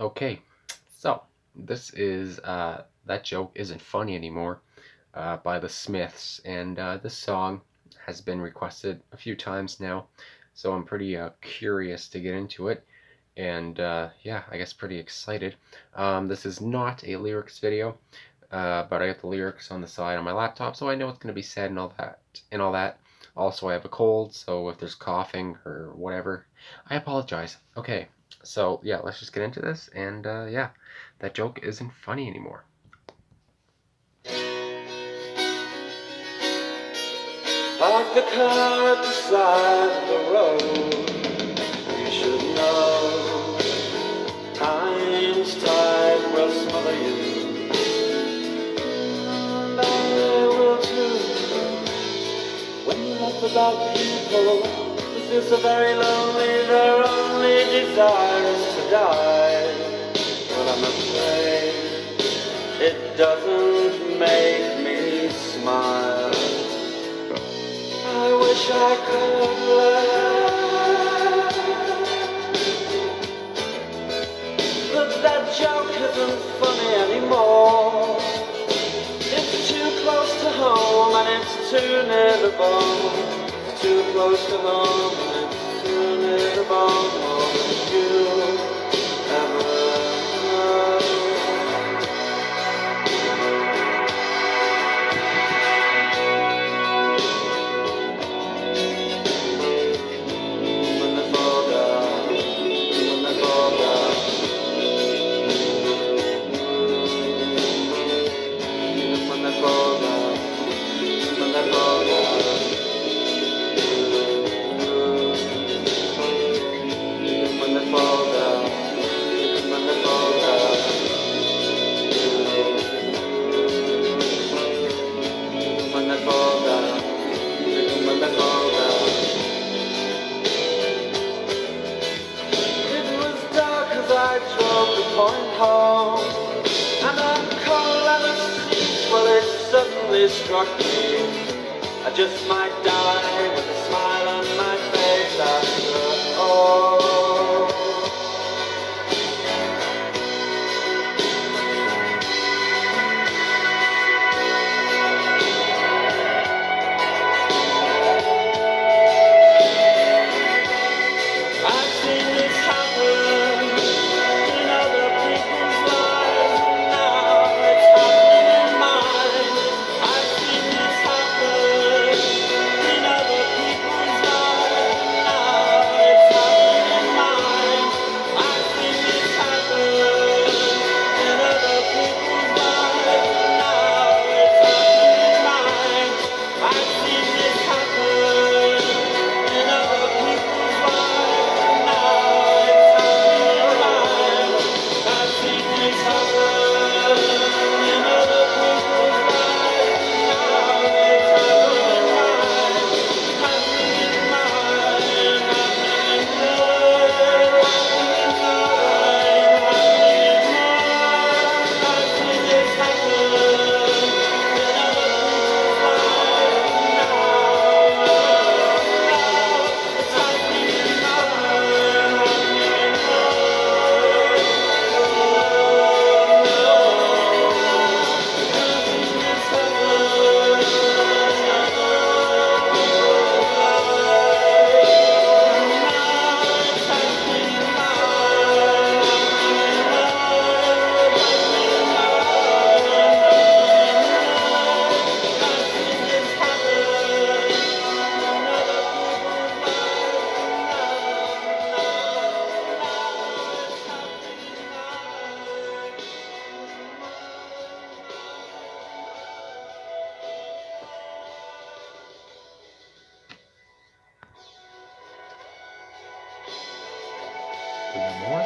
Okay, so this is That Joke Isn't Funny Anymore by the Smiths, and this song has been requested a few times now, so I'm pretty curious to get into it, and yeah, I guess pretty excited. This is not a lyrics video, but I got the lyrics on the side on my laptop, so I know what's going to be said and all that. Also, I have a cold, so if there's coughing or whatever, I apologize. Okay, so yeah, let's just get into this, and yeah, that joke isn't funny anymore. Park the car at the side of the road. You should know time's tide will smother you, and I will too. When you laugh about people who feel so very lonely, their only desire is to die. But I'm afraid it doesn't make me smile. I wish I could laugh, but that joke isn't funny anymore. It's too close to home and it's too near the bone. It's too close to home and it's too near the bone. More than you ever know. When they fall down, when they fall down, when they fall down, when they fall down, when they fall down, when they fall down, when they fall down, when they fall down. It was dark as I drove the point home, and a cold leather seat, well, it suddenly struck me. I just might die with a smile on my face after all. I've seen this happen in other people's lives, and now it's happening in mine. I've seen this happen in other people's lives, and now it's happening in mine. I've seen this happen in other people's lives, and now it's happening in mine. I've seen this happen in other people's lives, and now it's happening in mine. I've seen this happen in other people's lives, and now it's happening in mine. Happening in mine, happening in mine, happening in mine, happening in mine. I've seen this happen in other people's lives, and now it's happening in mine, happening in We got more?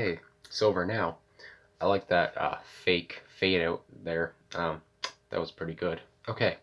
Okay, it's over now. I like that fake fade out there. That was pretty good. Okay,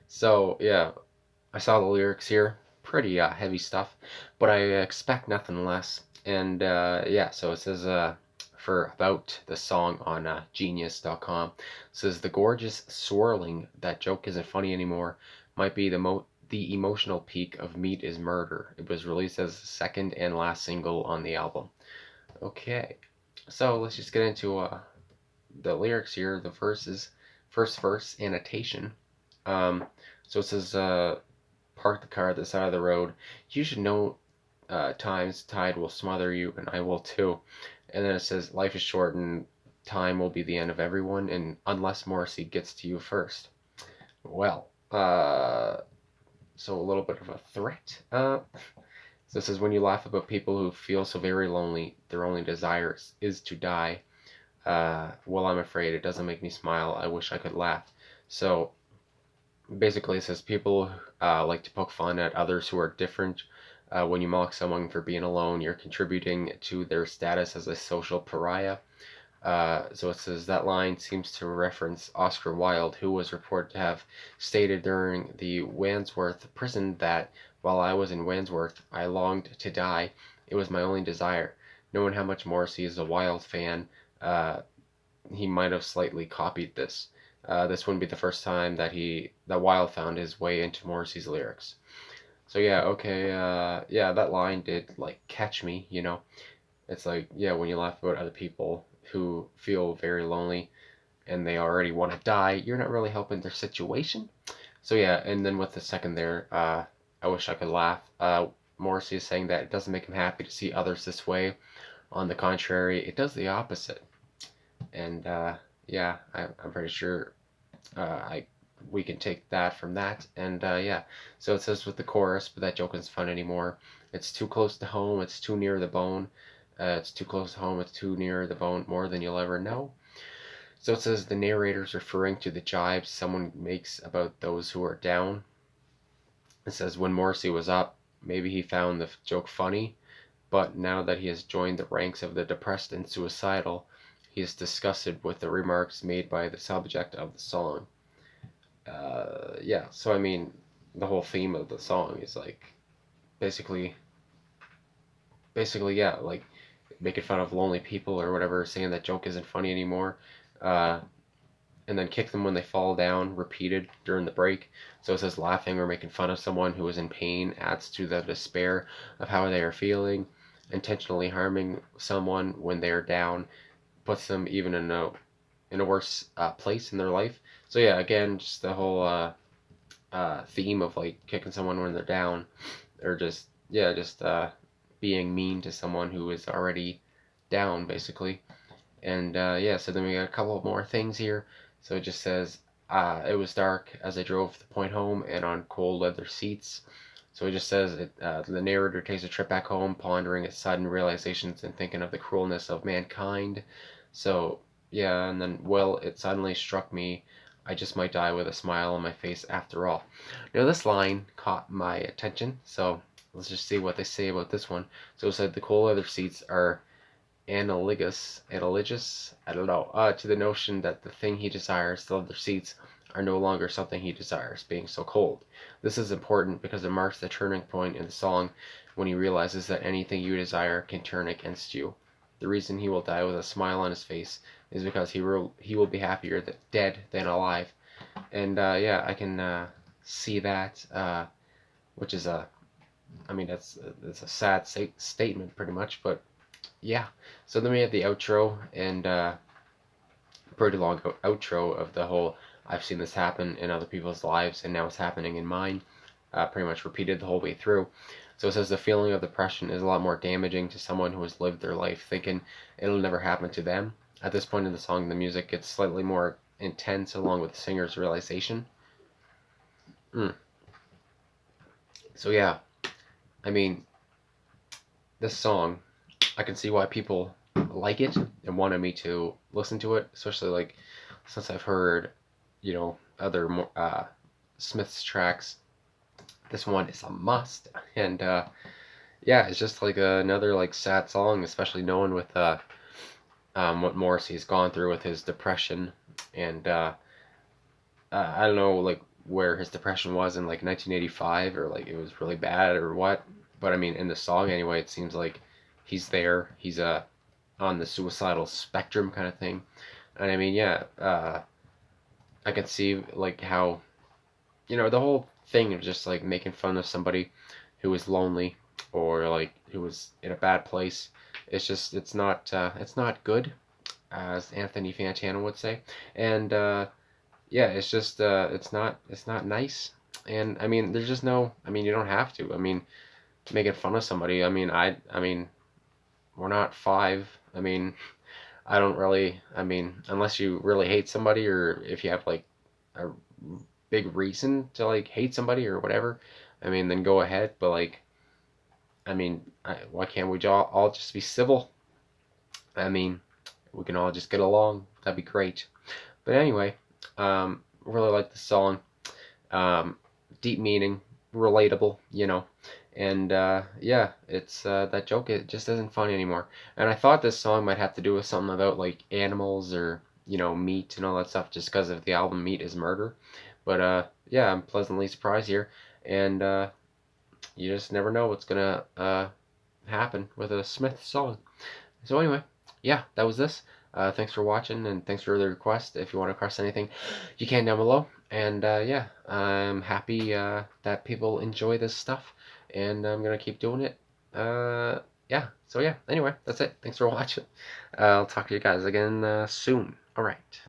so yeah, I saw the lyrics here. Pretty heavy stuff, but I expect nothing less. And yeah, so it says for about the song on genius.com. It says the gorgeous swirling that joke isn't funny anymore might be the emotional peak of Meat is Murder. It was released as the second and last single on the album. Okay, so let's just get into the lyrics here. The verses, first verse, annotation. Um, so it says, park the car at the side of the road. You should know times tide will smother you, and I will too. And then it says, life is short and time will be the end of everyone, and unless Morrissey gets to you first. Well, so a little bit of a threat. So it says, when you laugh about people who feel so very lonely, their only desire is to die. Well, I'm afraid it doesn't make me smile. I wish I could laugh. So basically, it says people like to poke fun at others who are different. When you mock someone for being alone, you're contributing to their status as a social pariah. So it says that line seems to reference Oscar Wilde, who was reported to have stated during the Wandsworth prison that while I was in Wandsworth, I longed to die. It was my only desire. Knowing how much Morrissey is a Wilde fan, uh, he might have slightly copied this. This wouldn't be the first time that Wilde found his way into Morrissey's lyrics. So yeah, okay, yeah, that line did like catch me. It's like, yeah, when you laugh about other people who feel very lonely and they already want to die, you're not really helping their situation. So yeah, and then with the second there, I wish I could laugh. Morrissey is saying that it doesn't make him happy to see others this way. On the contrary, it does the opposite. And yeah, I'm pretty sure I we can take that from that. And yeah, so it says with the chorus, but that joke isn't fun anymore. It's too close to home. It's too near the bone. It's too close to home. It's too near the bone. More than you'll ever know. So it says the narrator's referring to the jibes someone makes about those who are down. It says when Morrissey was up, maybe he found the joke funny, but now that he has joined the ranks of the depressed and suicidal, he is disgusted with the remarks made by the subject of the song. Yeah, so I mean, the whole theme of the song is like basically, yeah, like making fun of lonely people or whatever, saying that joke isn't funny anymore, uh, and then kick them when they fall down, repeated during the break. So it says laughing or making fun of someone who is in pain adds to the despair of how they are feeling. Intentionally harming someone when they are down puts them even in a worse place in their life. So yeah, again, just the whole theme of like kicking someone when they're down, or just yeah, just being mean to someone who is already down, basically. And yeah, so then we got a couple more things here. So it just says, it was dark as I drove the point home and on cold leather seats. So it just says the narrator takes a trip back home, pondering its sudden realizations and thinking of the cruelness of mankind. So yeah, and then, well, it suddenly struck me I just might die with a smile on my face after all. Now this line caught my attention, so let's just see what they say about this one. So it said the cold leather seats are analogous, I don't know, to the notion that the thing he desires, the leather seats, are no longer something he desires, being so cold. This is important because it marks the turning point in the song when he realizes that anything you desire can turn against you. The reason he will die with a smile on his face is because he will be happier dead than alive. And yeah, I can see that, which is I mean, that's a sad statement pretty much, but yeah. So then we have the outro, and pretty long outro of the whole I've seen this happen in other people's lives and now it's happening in mine. Pretty much repeated the whole way through. So it says the feeling of depression is a lot more damaging to someone who has lived their life thinking it'll never happen to them. At this point in the song, the music gets slightly more intense along with the singer's realization. Mm. So yeah, I mean, this song, I can see why people like it and wanted me to listen to it, especially like since I've heard, other more Smith's tracks. This one is a must, and yeah, it's just like another like sad song, especially knowing with what Morrissey's gone through with his depression, and I don't know like where his depression was in like 1985, or like it was really bad or what, but I mean in the song anyway, it seems like he's there. He's on the suicidal spectrum kind of thing, and I mean yeah, I can see like how the whole thing of just like making fun of somebody who is lonely or like who was in a bad place. It's just it's not good, as Anthony Fantano would say, and yeah, it's just it's not nice. And I mean, there's just no. I mean, you don't have to. I mean, making fun of somebody. I mean, we're not five. I mean, I don't really. I mean, unless you really hate somebody, or if you have like a big reason to like hate somebody or whatever. I mean, then go ahead. But like, I mean, why can't we all just be civil? I mean, we can all just get along. That'd be great. But anyway, really like the song. Um, Deep meaning, relatable, and yeah, it's that joke. It just isn't funny anymore. And I thought this song might have to do with something about like animals or meat and all that stuff, just because of the album "Meat Is Murder." But yeah, I'm pleasantly surprised here, and you just never know what's gonna happen with a Smith song. So anyway, yeah, that was this. Thanks for watching, and thanks for the request. If you want to request anything, you can down below. And yeah, I'm happy that people enjoy this stuff, and I'm gonna keep doing it. Yeah. So yeah. Anyway, that's it. Thanks for watching. I'll talk to you guys again soon. All right.